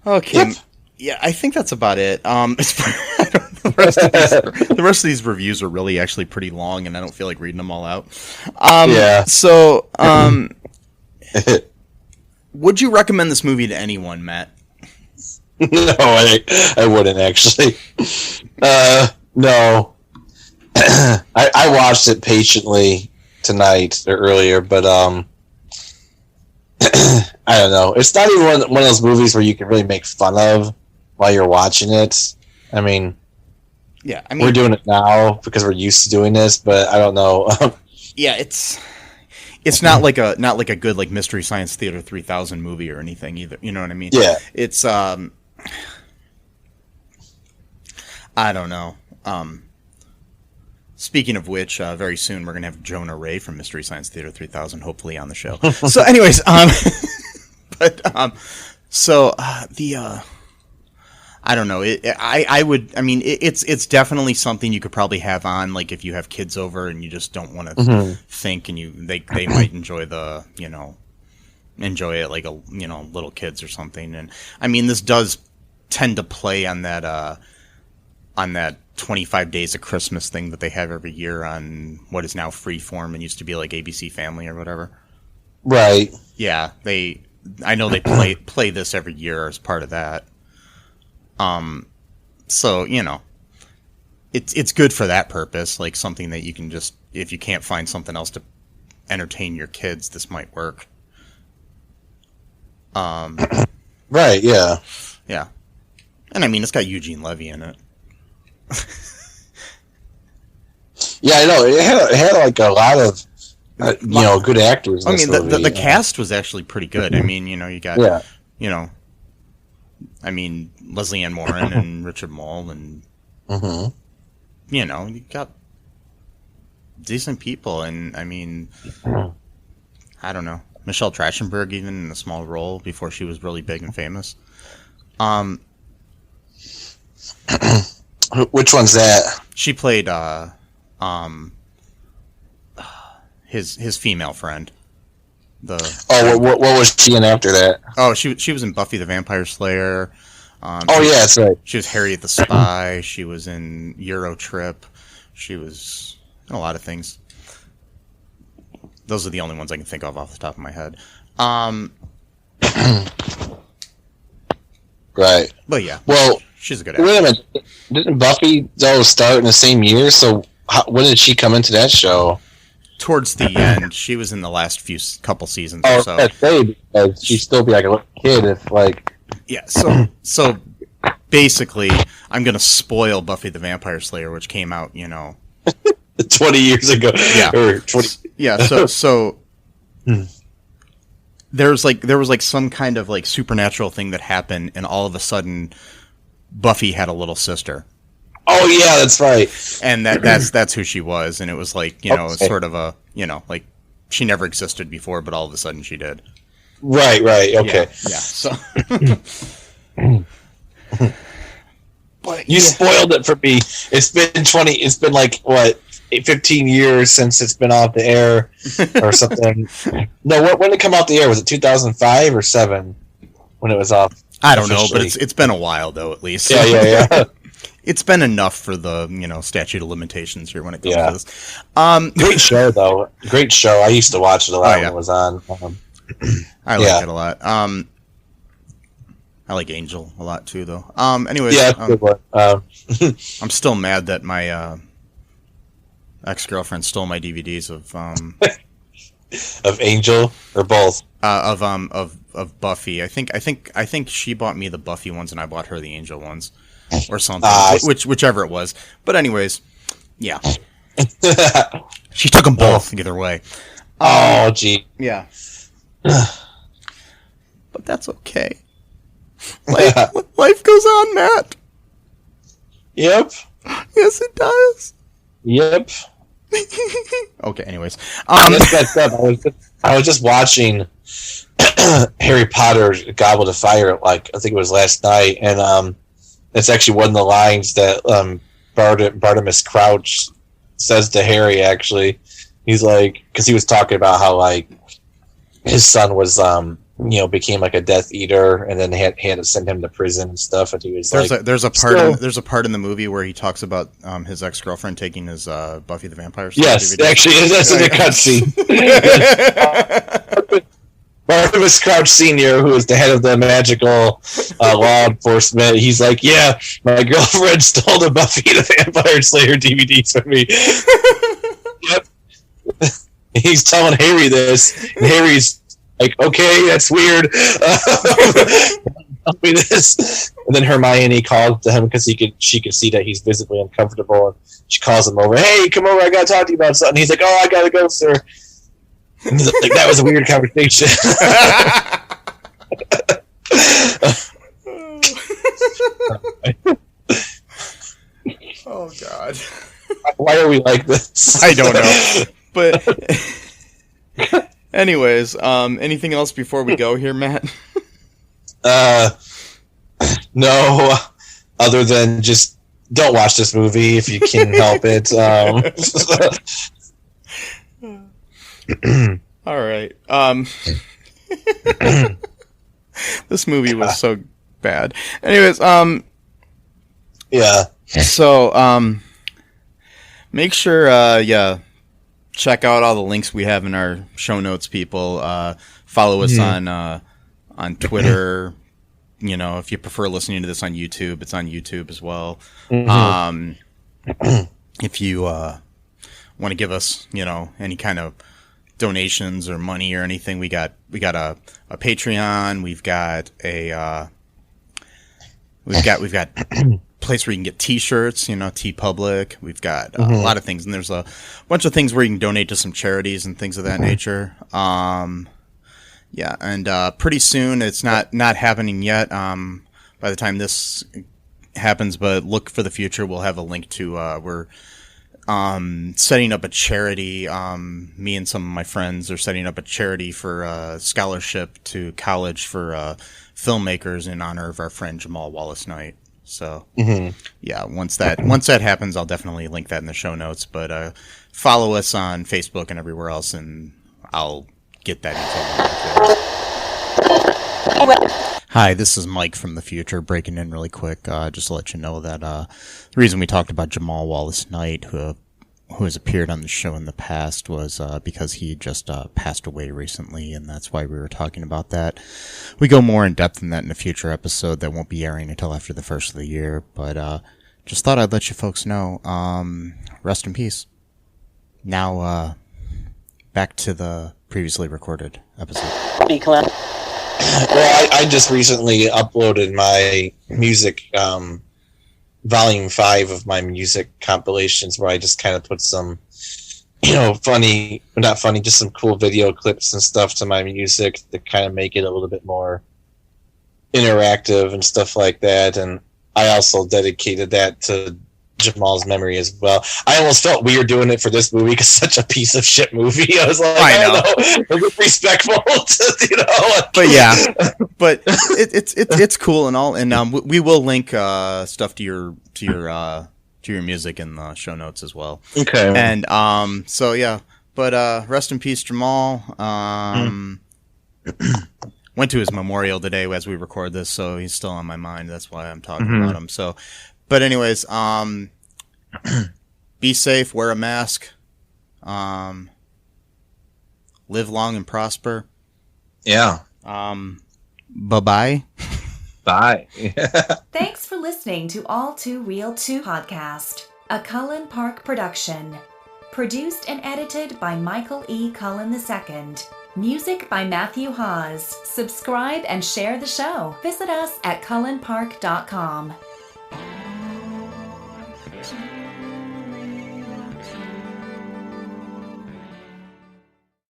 Okay. Yep. Yeah, I think that's about it. The rest of these reviews are really actually pretty long, and I don't feel like reading them all out. Yeah. So, would you recommend this movie to anyone, Matt? No, I wouldn't actually. No. I watched it patiently tonight or earlier, but I don't know. It's not even one of those movies where you can really make fun of while you're watching it. I mean, yeah, I mean, we're doing it now because we're used to doing this, but I don't know. Yeah, it's not like a good like Mystery Science Theater 3000 movie or anything either. You know what I mean? Yeah. It's I don't know. Speaking of which, very soon we're gonna have Jonah Ray from Mystery Science Theater 3000 hopefully on the show. So, anyways, I don't know. It's definitely something you could probably have on, like if you have kids over and you just don't want to think, and they might enjoy enjoy it like little kids or something. And I mean, this does tend to play on that 25 Days of Christmas thing that they have every year on what is now Freeform and used to be like ABC Family or whatever. Right. Yeah, I know they play this every year as part of that. So, it's good for that purpose, like something that you can just, if you can't find something else to entertain your kids, this might work. Right, yeah. Yeah. And I mean, it's got Eugene Levy in it. Yeah, I know. It had like a lot of, good actors in I this mean, movie. the cast was actually pretty good. I mean, you got, I mean, Leslie Ann Warren and Richard Moll and, you got decent people. And, I mean, I don't know. Michelle Trachtenberg even in a small role before she was really big and famous. Which one's that? She played his female friend. What was she in after that? Oh, she was in Buffy the Vampire Slayer. Yeah, that's right. She was Harriet the Spy. She was in Euro Trip. She was in a lot of things. Those are the only ones I can think of off the top of my head. Right. But yeah. Well, she's a good actor. Wait a minute. Didn't Buffy though start in the same year? So when did she come into that show? Towards the end, she was in the last couple seasons or so. That's right, because she'd still be like a little kid if like. Yeah. So basically, I'm gonna spoil Buffy the Vampire Slayer, which came out, 20 years ago. Yeah. Or 20. Yeah. So. There was some kind of like supernatural thing that happened, and all of a sudden, Buffy had a little sister. Oh yeah, that's right. And that's who she was, and it was like Okay. sort of a like she never existed before, but all of a sudden she did. Right. Okay. Yeah. So. But you spoiled it for me. It's been like what 15 years since it's been off the air or something. No, when did it come out the air? Was it 2005 or 7 when it was off? I don't know, but it's been a while though, at least. Yeah. It's been enough for the statute of limitations here when it comes to this. Great show though. Great show. I used to watch it a lot when it was on. I like it a lot. I like Angel a lot too, though. Anyways, yeah, that's a good one. I'm still mad that my ex-girlfriend stole my DVDs of Angel or both. Of Buffy. I think she bought me the Buffy ones and I bought her the Angel ones, or something. Whichever it was. But anyways, yeah. She took them both either way. Oh, gee. Yeah. But that's okay. Life goes on, Matt. Yep. Yes, it does. Yep. Okay. Anyways, that's messed up. I was just watching Harry Potter Goblet of Fire. Like I think it was last night, and that's actually one of the lines that Bartimaeus Crouch says to Harry. Actually, he's like, because he was talking about how like his son was became like a Death Eater, and then had to send him to prison and stuff. And he was there's a part in the movie where he talks about his ex-girlfriend taking his Buffy the Vampire Slayer yes, DVD. actually, that's in the cutscene. Barnabas Crouch Sr., who is the head of the magical law enforcement, he's like, yeah, my girlfriend stole the Buffy the Vampire Slayer DVDs from me. Yep. He's telling Harry this, and Harry's like, okay, that's weird. Tell me this. And then Hermione called to him because she could see that he's visibly uncomfortable, and she calls him over. Hey, come over! I gotta talk to you about something. He's like, oh, I gotta go, sir. And he's like, that was a weird conversation. Oh God! Why are we like this? I don't know. But anyways, anything else before we go here, Matt? No, other than just don't watch this movie if you can help it. All right. This movie was so bad. Anyways, yeah. So, make sure, check out all the links we have in our show notes, people. Follow us on Twitter. You know, if you prefer listening to this on YouTube, it's on YouTube as well. If you want to give us, you know, any kind of donations or money or anything, we got a Patreon. We've got a place where you can get T-shirts. You know, TeePublic. We've got a lot of things, and there's a bunch of things where you can donate to some charities and things of that nature. Yeah, and pretty soon, it's not happening yet by the time this happens, but look for the future. We'll have a link to, we're setting up a charity. Me and some of my friends are setting up a charity for scholarship to college for filmmakers in honor of our friend Jamal Wallace Knight. So, yeah, once that happens, I'll definitely link that in the show notes, but follow us on Facebook and everywhere else, and I'll get that info. Hi, this is Mike from the future, breaking in really quick, just to let you know that the reason we talked about Jamal Wallace Knight, who has appeared on the show in the past, was because he just passed away recently, and that's why we were talking about that. We go more in depth in that in a future episode that won't be airing until after the first of the year, but just thought I'd let you folks know. Rest in peace. Now, back to the previously recorded episode. Well, I just recently uploaded my music, volume 5 of my music compilations, where I just kind of put some, you know, just some cool video clips and stuff to my music to kind of make it a little bit more interactive and stuff like that. And I also dedicated that to Jamal's memory as well. I almost felt weird doing it for this movie because it's such a piece of shit movie. I was like, I don't know, respectful to, you know. But yeah, but it's cool and all, and we will link stuff to your music in the show notes as well. Okay. And so yeah, but rest in peace, Jamal. Went to his memorial today as we record this, so he's still on my mind. That's why I'm talking about him. So. But anyways, be safe, wear a mask, live long and prosper. Yeah. Bye-bye. Bye. Thanks for listening to All Too Real 2 podcast, a Cullen Park production. Produced and edited by Michael E. Cullen II. Music by Matthew Hawes. Subscribe and share the show. Visit us at cullenpark.com.